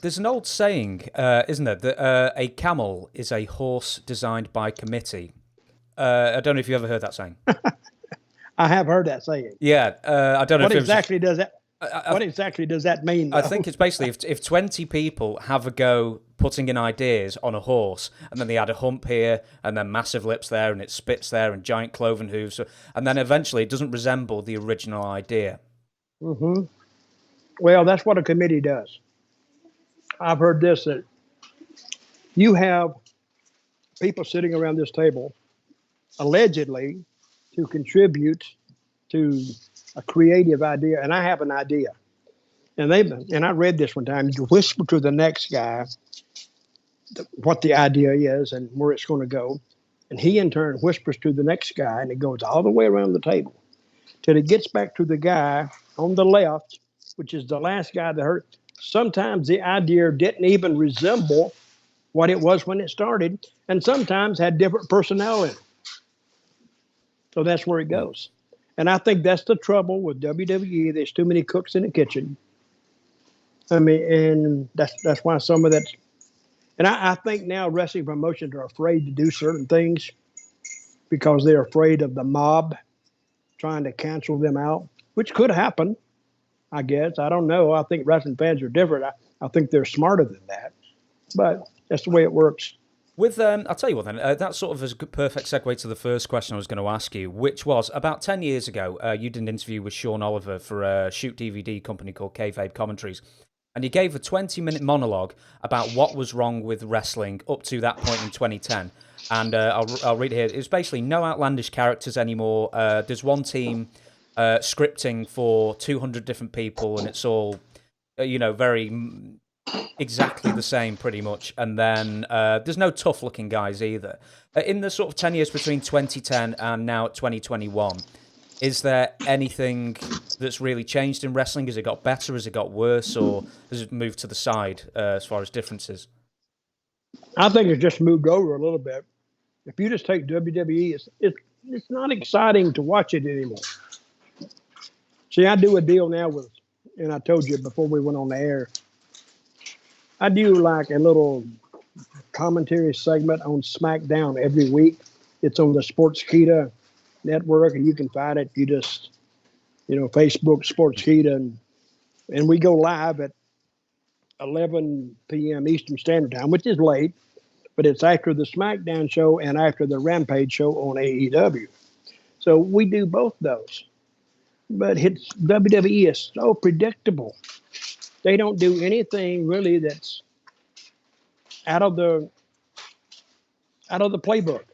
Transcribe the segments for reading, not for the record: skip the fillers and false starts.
There's an old saying, isn't there, that a camel is a horse designed by committee. I don't know if you ever heard that saying. I have heard that saying. Yeah, I don't know What if it was. exactly does that? I, What exactly does that mean, I though? think it's basically if 20 people have a go putting in ideas on a horse, and then they add a hump here, and then massive lips there, and it spits there, and giant cloven hooves, and then eventually it doesn't resemble the original idea. Hmm. Well, that's what a committee does. I've heard this that you have people sitting around this table allegedly to contribute to a creative idea, and I have an idea. And I read this one time. You whisper to the next guy what the idea is and where it's going to go, and he in turn whispers to the next guy, and it goes all the way around the table till it gets back to the guy on the left, which is the last guy that heard. Sometimes the idea didn't even resemble what it was when it started, and sometimes had different personnel in it. So that's where it goes. And I think that's the trouble with WWE. There's too many cooks in the kitchen. I mean, and that's why some of that. And I think now wrestling promotions are afraid to do certain things because they're afraid of the mob trying to cancel them out, which could happen, I guess. I don't know. I think wrestling fans are different. I think they're smarter than that. But that's the way it works. With I'll tell you what then. That sort of is a perfect segue to the first question I was going to ask you, which was about 10 years ago. You did an interview with Sean Oliver for a shoot DVD company called Kayfabe Commentaries, and you gave a 20-minute monologue about what was wrong with wrestling up to that point in 2010. And I'll read it here. It's basically no outlandish characters anymore. There's one team scripting for 200 different people, and it's all, very exactly the same pretty much. And then there's no tough looking guys either. In the sort of 10 years between 2010 and now at 2021, is there anything that's really changed in wrestling? Has it got better? Has it got worse? Or has it moved to the side as far as differences? I think it's just moved over a little bit. If you just take WWE, it's not exciting to watch it anymore. See, I do a deal now with, and I told you before we went on the air, I do like a little commentary segment on SmackDown every week. It's on the Sportskeeda network, and you can find it. You just, Facebook Sportskeeda, and we go live at 11 p.m. Eastern Standard Time, which is late, but it's after the SmackDown show and after the Rampage show on AEW. So we do both those. But WWE is so predictable. They don't do anything really that's out of the playbook.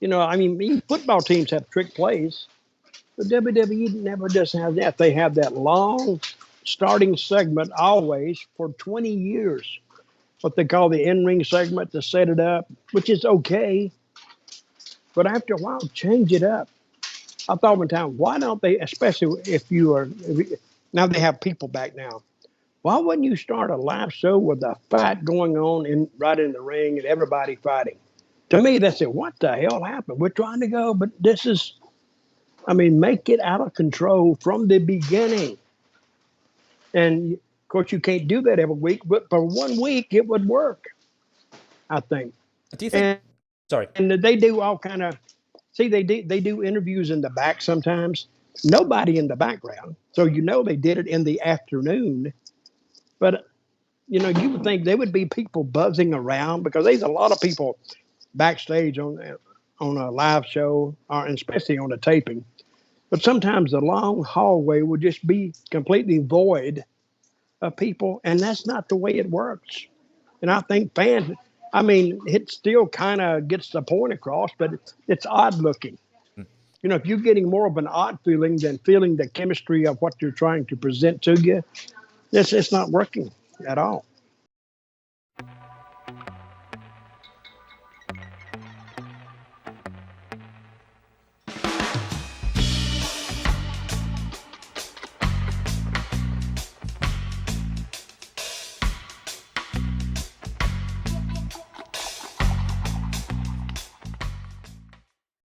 Even football teams have trick plays, but WWE never does have that. They have that long starting segment always for 20 years, what they call the in-ring segment to set it up, which is okay. But after a while, change it up. I thought one time, why don't they, especially now they have people back now. Why wouldn't you start a live show with a fight going on right in the ring and everybody fighting? To me, that's it. What the hell happened? We're trying to go, but make it out of control from the beginning. And of course, you can't do that every week, but for 1 week, it would work, I think. Do you think? Sorry. And they do all kind of. See, they do interviews in the back sometimes. Nobody in the background, so they did it in the afternoon. But you would think there would be people buzzing around because there's a lot of people backstage on a live show, or especially on a taping. But sometimes the long hallway would just be completely void of people, and that's not the way it works. And I think fans. It still kind of gets the point across, but it's odd looking. If you're getting more of an odd feeling than feeling the chemistry of what you're trying to present to you, it's not working at all.